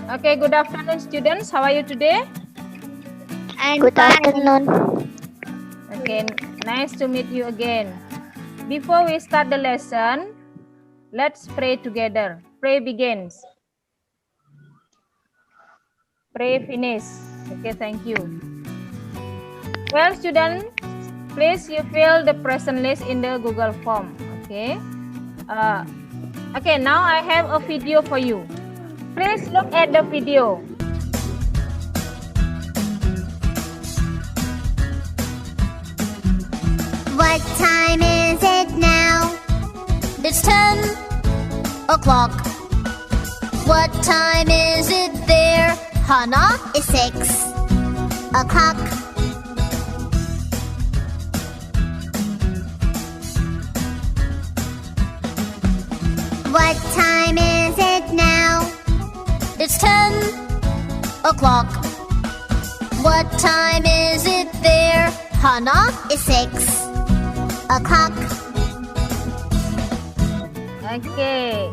Okay, good afternoon, students. How are you today? Good afternoon. Okay, nice to meet you again. Before we start the lesson, let's pray together. Pray begins. Pray finish. Okay, thank you. Well, students, please you fill the present list in the Google form. Okay. Okay, now I have a video for you. Please look at the video. What time is it now? It's 10 o'clock. What time is it there? Hannah, it's 6 o'clock. What time is it now? It's 10 o'clock. What time is it there? Hannah, it's 6 o'clock. Okay.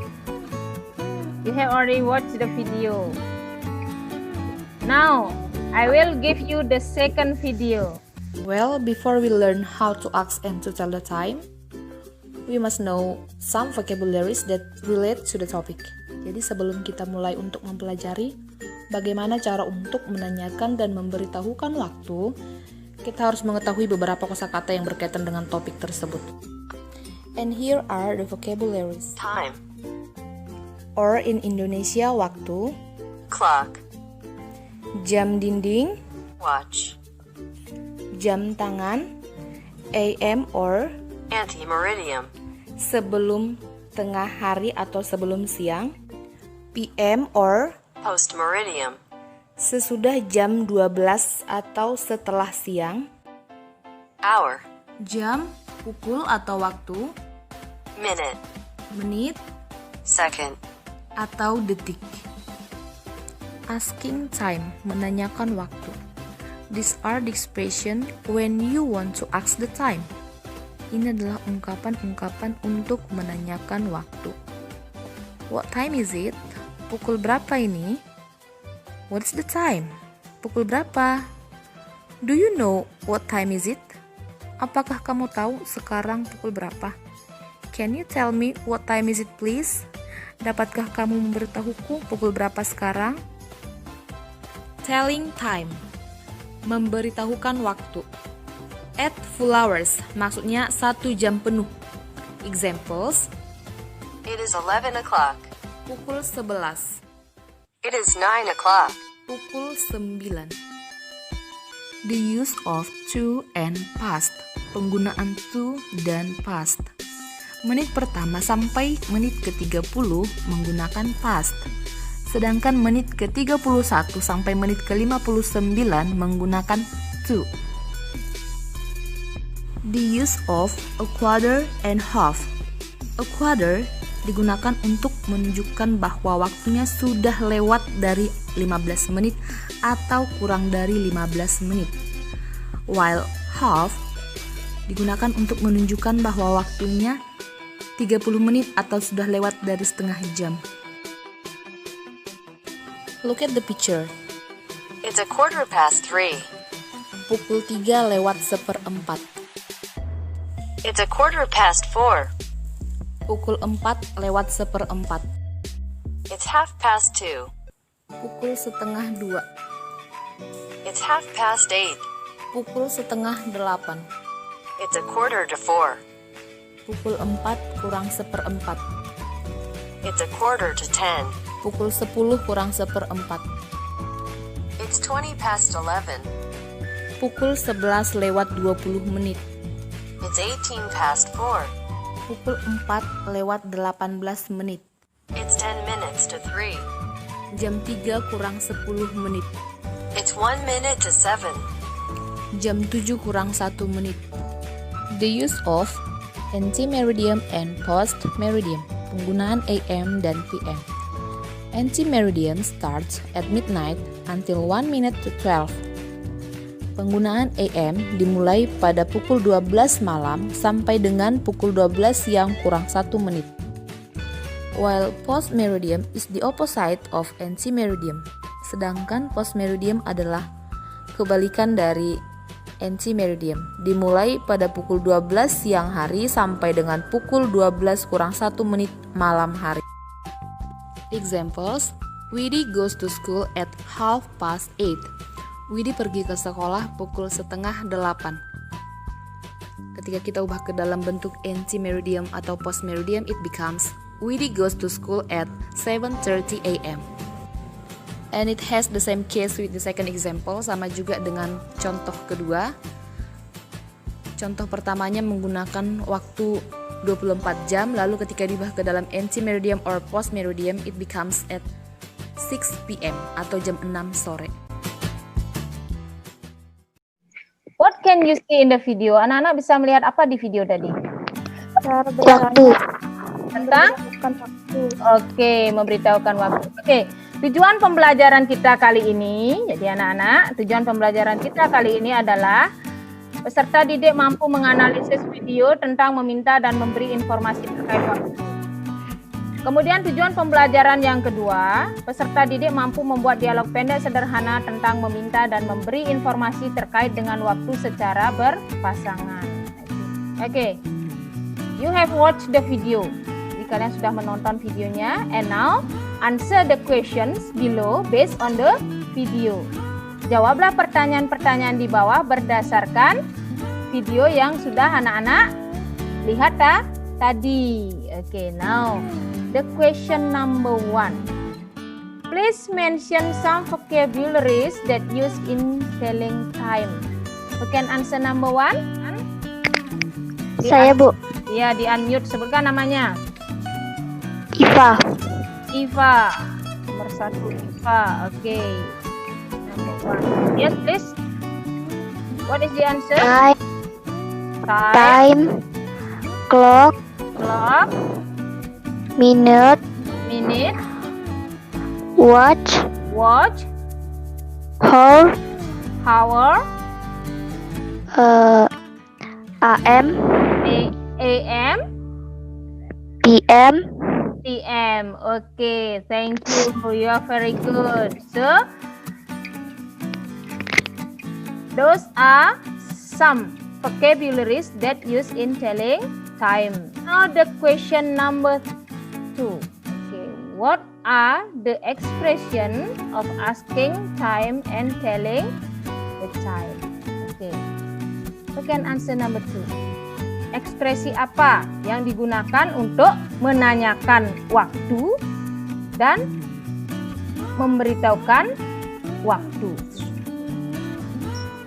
You have already watched the video. Now, I will give you the second video. Well, before we learn how to ask and to tell the time, we must know some vocabularies that relate to the topic. Jadi sebelum kita mulai untuk mempelajari bagaimana cara untuk menanyakan dan memberitahukan waktu, kita harus mengetahui beberapa kosakata yang berkaitan dengan topik tersebut. And here are the vocabularies. Time, Or in Indonesia, waktu. clock, Jam dinding, watch, jam tangan. AM or anti-meridium, sebelum tengah hari atau sebelum siang. PM or post-meridium, sesudah jam 12 atau setelah siang. hour, Jam, pukul atau waktu. minute, Menit second, atau detik. Asking time, menanyakan waktu. These are the expression when you want to ask the time. Ini adalah ungkapan-ungkapan untuk menanyakan waktu. What time is it? Pukul berapa ini? What's the time? Pukul berapa? Do you know what time is it? Apakah kamu tahu sekarang pukul berapa? Can you tell me what time is it please? Dapatkah kamu memberitahuku pukul berapa sekarang? Telling time, memberitahukan waktu. At full hours, maksudnya 1 jam penuh. Examples, it is 11 o'clock, pukul 11, it is 9 o'clock, pukul 9. The use of to and past, penggunaan to dan past. Menit pertama sampai menit ke-30 menggunakan past. Sedangkan menit ke-31 sampai menit ke-59 menggunakan to. The use of a quarter and half. A quarter digunakan untuk menunjukkan bahwa waktunya sudah lewat dari 15 menit atau kurang dari 15 menit. While half digunakan untuk menunjukkan bahwa waktunya 30 menit atau sudah lewat dari setengah jam. Look at the picture. it's a 3:15, Pukul 3 lewat 1/4. it's a 4:15, Pukul 4 lewat 1/4. it's 2:30, Pukul 1:30. it's 8:30, Pukul 7:30. it's a 3:45, Pukul 4 kurang 1/4. it's a 9:45, Pukul 10 kurang 1/4. it's 20:11, Pukul 11 lewat 20 menit. it's 18:04, Pukul 4 lewat 18 menit. it's 10 minutes to 3, Jam 3 kurang 10 menit. it's 1 minute to 7, Jam 7 kurang 1 menit. The use of anti-meridium and post-meridium, penggunaan AM dan PM. Anti-meridium starts at midnight until 1 minute to 12. Penggunaan AM dimulai pada pukul 12 malam sampai dengan pukul 12 siang kurang 1 menit. while post-meridiem is the opposite of ante-meridiem. Sedangkan post-meridiem adalah kebalikan dari ante-meridiem. Dimulai pada pukul 12 siang hari sampai dengan pukul 12 kurang 1 menit malam hari. Examples: Widi goes to school at 8:30. Widi pergi ke sekolah pukul 7:30. Ketika kita ubah ke dalam bentuk ante-meridiem atau post-meridiem, it becomes Widi goes to school at 7:30 a.m. And it has the same case with the second example, sama juga dengan contoh kedua. Contoh pertamanya menggunakan waktu 24 jam, lalu ketika diubah ke dalam ante-meridiem or post-meridiem, it becomes at 6 p.m. atau jam 6 sore. What can you see in the video? Anak-anak bisa melihat apa di video tadi? Waktu. Tentang? Oke, memberitahukan waktu. Oke, tujuan pembelajaran kita kali ini, jadi anak-anak, tujuan pembelajaran kita kali ini adalah peserta didik mampu menganalisis video tentang meminta dan memberi informasi terkait waktu. Kemudian tujuan pembelajaran yang kedua, peserta didik mampu membuat dialog pendek sederhana tentang meminta dan memberi informasi terkait dengan waktu secara berpasangan. Oke, you have watched the video. Jadi kalian sudah menonton videonya, and now answer the questions below based on the video. Jawablah pertanyaan-pertanyaan di bawah berdasarkan video yang sudah anak-anak lihat tadi. Okay, now the question number 1. Please mention some vocabularies that used in telling time. Who can answer number 1? Saya, Bu. Ya, di unmute, sebutkan namanya. Iva. Iva. Nomor 1 Iva. Oke. Number 1. Yes, please. What is the answer? Time. Clock. Clock. Minute. Watch. Hour. AM. AM. PM. Okay, thank you. You are very good. So, those are some vocabularies that use in telling time. Now the question number 2. Okay, what are the expression of asking time and telling the time? Okay, we can answer number 2. Ekspresi apa yang digunakan untuk menanyakan waktu dan memberitahukan waktu?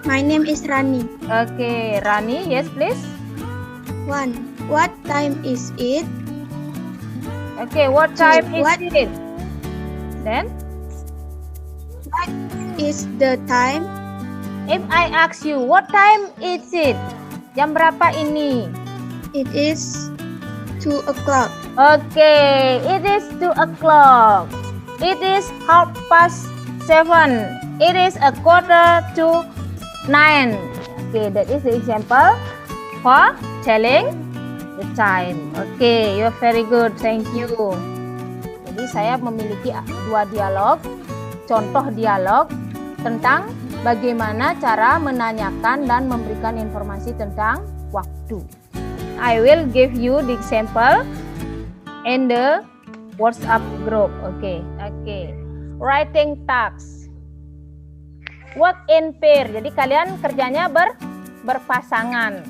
My name is Rani. Okay, Rani, yes please. 1. What time is it? Okay, what time is it? Then? What is the time? If I ask you, what time is it? Jam berapa ini? It is 2 o'clock. Okay, it is 2 o'clock. It is 7:30. It is 8:45. Okay, that is the example for telling the time. Okay, you're very good. Thank you. Jadi saya memiliki 2 dialog, contoh dialog tentang bagaimana cara menanyakan dan memberikan informasi tentang waktu. I will give you the example in the WhatsApp group. Okay. Writing tasks. Work in pair. Jadi kalian kerjanya berpasangan.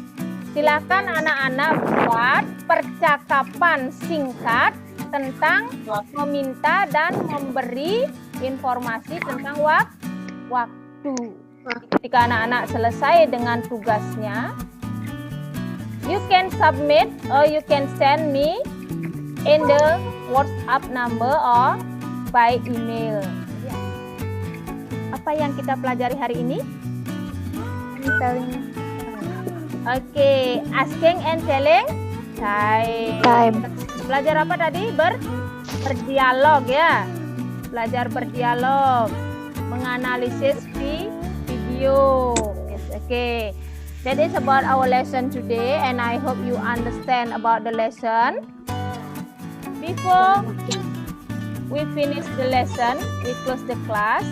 Silakan anak-anak buat percakapan singkat tentang meminta dan memberi informasi tentang waktu. Ketika anak-anak selesai dengan tugasnya, you can submit or you can send me in the WhatsApp number or by email. Apa yang kita pelajari hari ini? Okay, asking and telling time. Belajar apa tadi? Berdialog ya. Belajar berdialog, menganalisis video. Yes, okay. That is about our lesson today, and I hope you understand about the lesson. Before we finish the lesson, we close the class.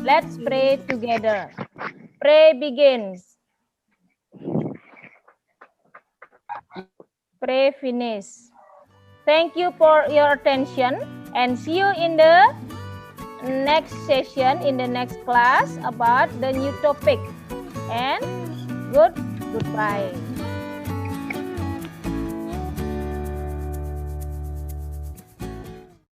Let's pray together. Pray begins. Pray finish. Thank you for your attention and see you in the next session, in the next class about the new topic. And goodbye.